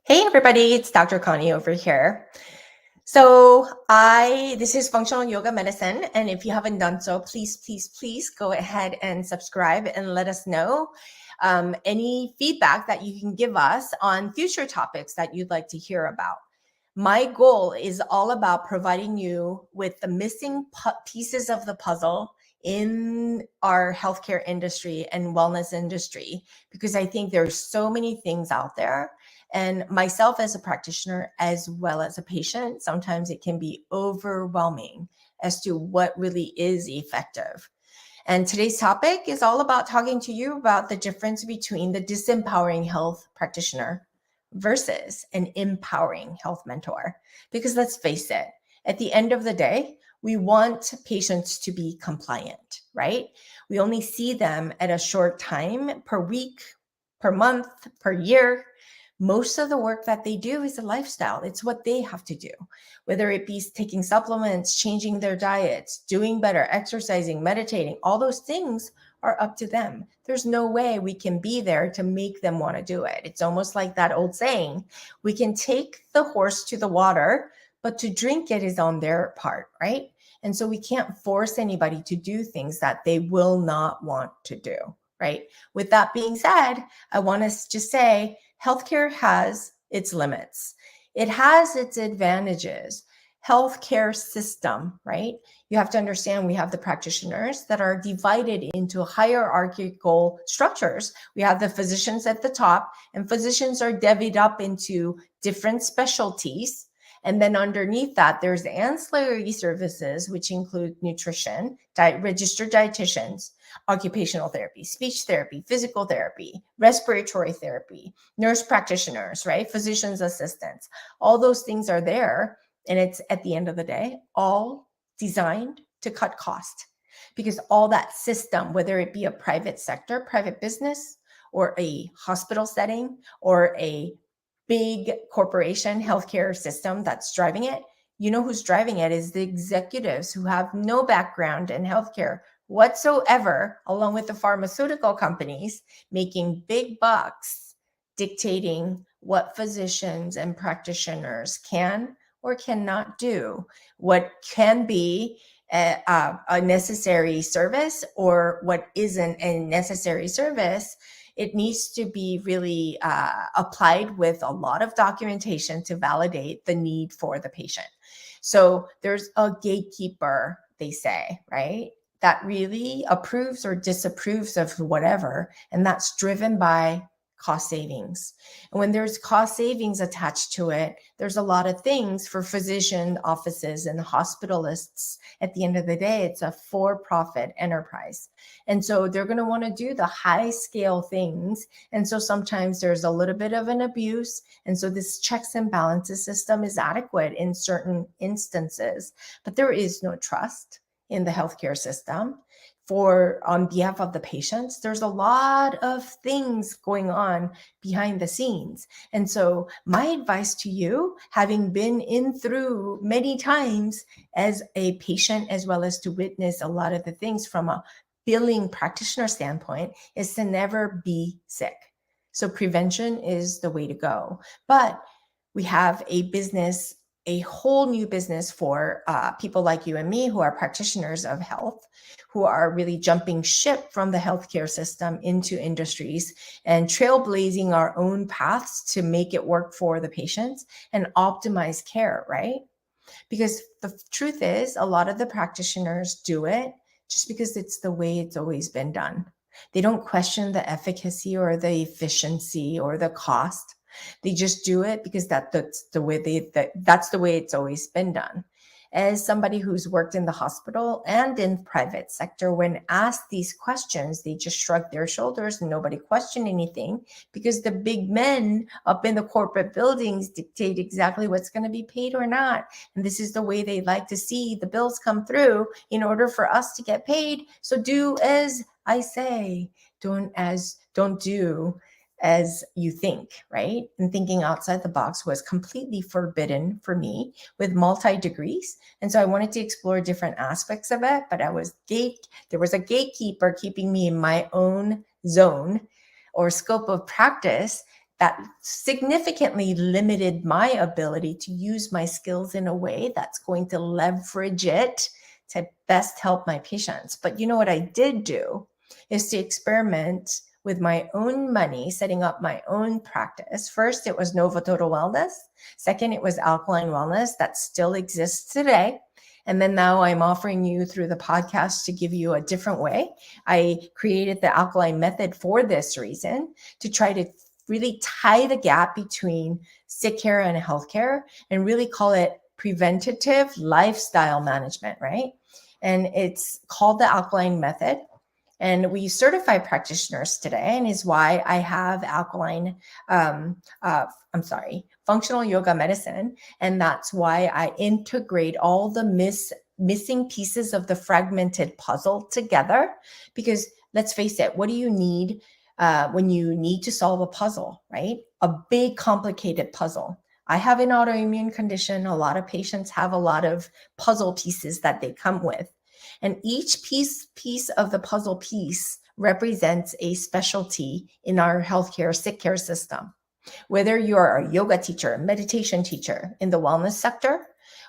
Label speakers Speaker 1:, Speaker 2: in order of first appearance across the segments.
Speaker 1: Hey everybody, it's Dr. Connie over here. This is functional yoga medicine, and if you haven't done so, please go ahead and subscribe and let us know any feedback that you can give us on future topics that you'd like to hear about. My goal is all about providing you with the missing pieces of the puzzle in our healthcare industry and wellness industry, because I think there's so many things out there. And myself as a practitioner, as well as a patient, sometimes it can be overwhelming as to what really is effective. And today's topic is all about talking to you about the difference between the disempowering health practitioner versus an empowering health mentor. Because let's face it, at the end of the day, we want patients to be compliant, right? We only see them at a short time per week, per month, per year. Most of the work that they do is a lifestyle. It's what they have to do, whether it be taking supplements, changing their diets, doing better, exercising, meditating, all those things are up to them. There's no way we can be there to make them want to do it. It's almost like that old saying, we can take the horse to the water, but to drink it is on their part, right? And so we can't force anybody to do things that they will not want to do, right? With that being said, I want to just say healthcare has its limits. It has its advantages. Healthcare system, right? You have to understand we have the practitioners that are divided into hierarchical structures. We have the physicians at the top, and physicians are divvied up into different specialties. And then underneath that, there's ancillary services, which include nutrition, registered dietitians, occupational therapy, speech therapy, physical therapy, respiratory therapy, nurse practitioners, right? Physician's assistants. All those things are there. And it's at the end of the day, all designed to cut cost, because all that system, whether it be a private sector, private business, or a hospital setting, or a big corporation healthcare system that's driving it, you know who's driving it is the executives who have no background in healthcare whatsoever, along with the pharmaceutical companies making big bucks, dictating what physicians and practitioners can or cannot do, what can be a necessary service or what isn't a necessary service. It needs to be really applied with a lot of documentation to validate the need for the patient. So there's a gatekeeper, they say, right? That really approves or disapproves of whatever. And that's driven by cost savings. And when there's cost savings attached to it, there's a lot of things for physician offices and hospitalists. At the end of the day, it's a for-profit enterprise. And so they're going to want to do the high scale things. And so sometimes there's a little bit of an abuse. And so this checks and balances system is adequate in certain instances, but there is no trust in the healthcare system. On behalf of the patients, there's a lot of things going on behind the scenes. And so my advice to you, having been in through many times as a patient, as well as to witness a lot of the things from a billing practitioner standpoint, is to never be sick. So prevention is the way to go. But we have a whole new business for people like you and me who are practitioners of health, who are really jumping ship from the healthcare system into industries and trailblazing our own paths to make it work for the patients and optimize care, right? Because the truth is, a lot of the practitioners do it just because it's the way it's always been done. They don't question the efficacy or the efficiency or the cost. They just do it because that's the way it's always been done. As somebody who's worked in the hospital and in private sector, when asked these questions, they just shrug their shoulders and nobody questioned anything, because the big men up in the corporate buildings dictate exactly what's going to be paid or not. And this is the way they like to see the bills come through in order for us to get paid. So do as I say, don't do as you think, right? And thinking outside the box was completely forbidden for me with multi-degrees. And so I wanted to explore different aspects of it, but there was a gatekeeper keeping me in my own zone or scope of practice that significantly limited my ability to use my skills in a way that's going to leverage it to best help my patients. But you know what I did do is to experiment with my own money, setting up my own practice. First, it was Nova Total Wellness. Second, it was Alkaline Wellness that still exists today. And then now I'm offering you through the podcast to give you a different way. I created the Alkaline Method for this reason, to try to really tie the gap between sick care and healthcare and really call it preventative lifestyle management, right? And it's called the Alkaline Method. And we certify practitioners today, and is why I have functional yoga medicine. And that's why I integrate all the missing pieces of the fragmented puzzle together. Because let's face it, what do you need when you need to solve a puzzle, right? A big, complicated puzzle. I have an autoimmune condition. A lot of patients have a lot of puzzle pieces that they come with. And each piece of the puzzle piece represents a specialty in our healthcare sick care system. Whether you're a yoga teacher, meditation teacher in the wellness sector,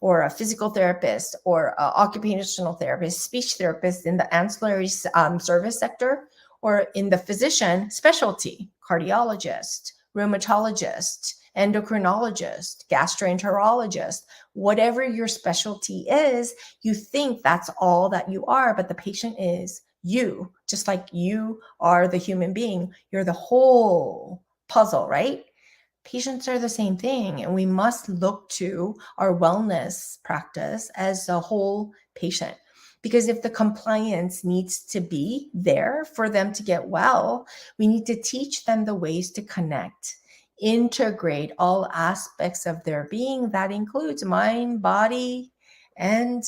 Speaker 1: or a physical therapist, or an occupational therapist, speech therapist in the ancillary service sector, or in the physician specialty, cardiologist, rheumatologist, endocrinologist, gastroenterologist, whatever your specialty is, you think that's all that you are, but the patient is you, just like you are the human being. You're the whole puzzle, right? Patients are the same thing, and we must look to our wellness practice as a whole patient. Because if the compliance needs to be there for them to get well, we need to teach them the ways to connect, integrate all aspects of their being. That includes mind, body, and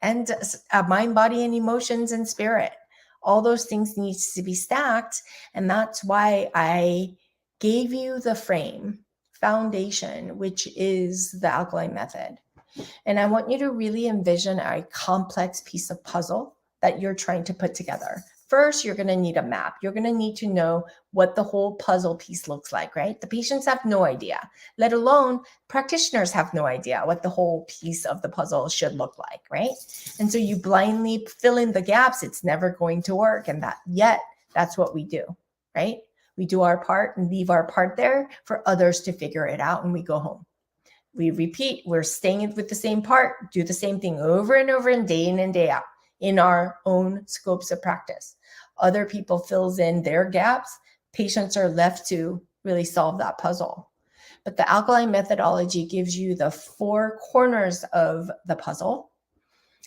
Speaker 1: mind, body, and emotions and spirit. All those things needs to be stacked, and that's why I gave you the foundation, which is the Alkaline Method. And I want you to really envision a complex piece of puzzle that you're trying to put together. First, you're going to need a map. You're going to need to know what the whole puzzle piece looks like, right? The patients have no idea, let alone practitioners have no idea what the whole piece of the puzzle should look like, right? And so you blindly fill in the gaps. It's never going to work. And that's what we do, right? We do our part and leave our part there for others to figure it out, and we go home. We repeat, we're staying with the same part, do the same thing over and over and day in and day out in our own scopes of practice. Other people fills in their gaps. Patients are left to really solve that puzzle. But the Alkaline methodology gives you the four corners of the puzzle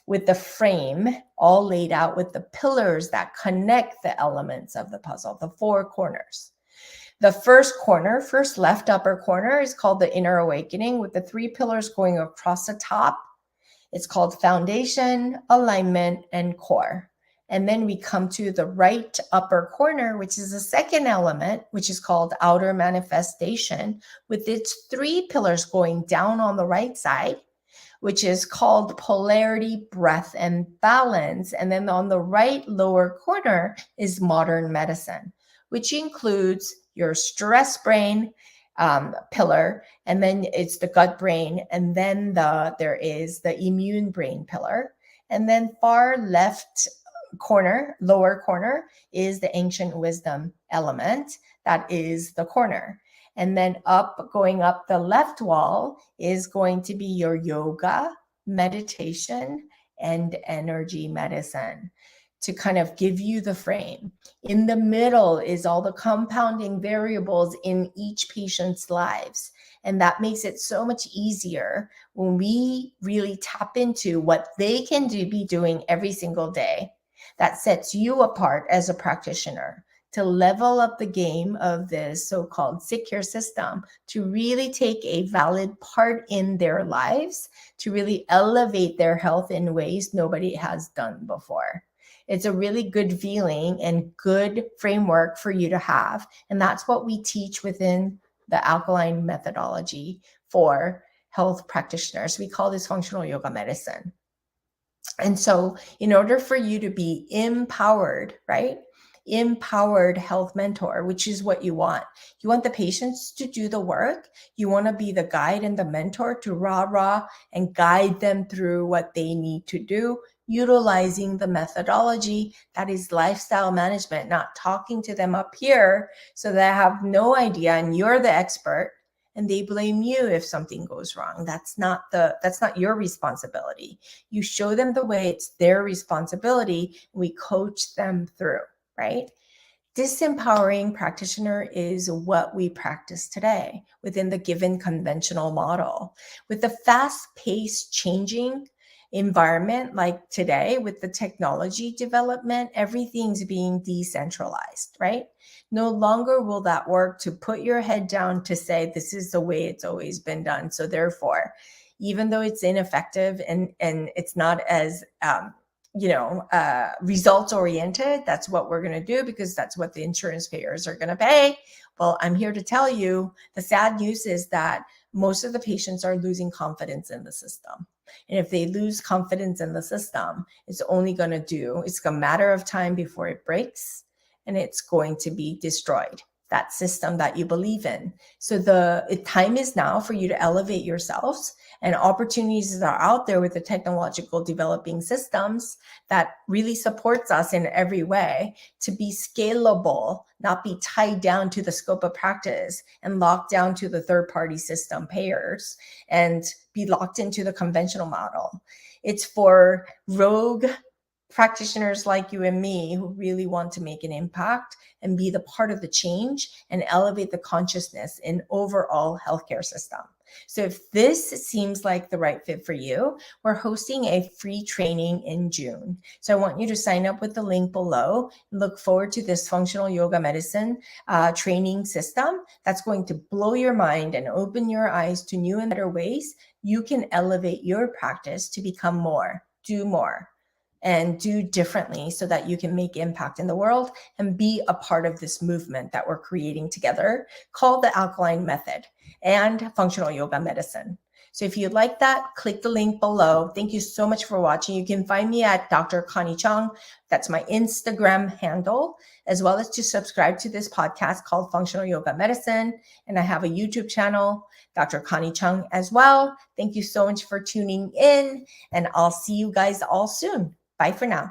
Speaker 1: with the frame all laid out with the pillars that connect the elements of the puzzle, the four corners. The first left upper corner is called the inner awakening with the three pillars going across the top. It's called foundation, alignment, and core. And then we come to the right upper corner, which is the second element, which is called outer manifestation, with its three pillars going down on the right side, which is called polarity, breath, and balance. And then on the right lower corner is modern medicine, which includes your stress brain pillar, and then it's the gut brain, and then there is the immune brain pillar, and then far left corner, lower corner, is the ancient wisdom element. That is the corner. And then going up the left wall is going to be your yoga, meditation, and energy medicine, to kind of give you the frame. In the middle is all the compounding variables in each patient's lives. And that makes it so much easier when we really tap into what they can be doing every single day. That sets you apart as a practitioner to level up the game of this so-called sick care system, to really take a valid part in their lives, to really elevate their health in ways nobody has done before. It's a really good feeling and good framework for you to have. And that's what we teach within the Alkaline methodology for health practitioners. We call this functional yoga medicine. And so in order for you to be empowered, right, empowered health mentor, which is what you want. You want the patients to do the work. You want to be the guide and the mentor to rah and guide them through what they need to do, utilizing the methodology that is lifestyle management, not talking to them up here so they have no idea and you're the expert and they blame you if something goes wrong. That's not your responsibility. You show them the way, it's their responsibility. We coach them through, right? Disempowering practitioner is what we practice today within the given conventional model. With the fast-paced changing environment like today, with the technology development, everything's being decentralized, right? No longer will that work to put your head down to say, this is the way it's always been done. So therefore, even though it's ineffective and it's not as results oriented, that's what we're going to do because that's what the insurance payers are going to pay. Well, I'm here to tell you the sad news is that most of the patients are losing confidence in the system. And if they lose confidence in the system, it's a matter of time before it breaks and it's going to be destroyed, that system that you believe in. So the time is now for you to elevate yourselves, and opportunities are out there with the technological developing systems that really supports us in every way to be scalable, not be tied down to the scope of practice and locked down to the third-party system payers and be locked into the conventional model. It's for rogue practitioners like you and me who really want to make an impact and be the part of the change and elevate the consciousness in overall healthcare system. So if this seems like the right fit for you, we're hosting a free training in June. So I want you to sign up with the link below and look forward to this functional yoga medicine training system that's going to blow your mind and open your eyes to new and better ways you can elevate your practice to become more, do more, and do differently so that you can make impact in the world and be a part of this movement that we're creating together called the Alkaline Method and functional yoga medicine. So if you'd like that, click the link below. Thank you so much for watching. You can find me at Dr. Connie Chung. That's my Instagram handle, as well as to subscribe to this podcast called Functional Yoga Medicine. And I have a YouTube channel, Dr. Connie Chung, as well. Thank you so much for tuning in, and I'll see you guys all soon. Bye for now.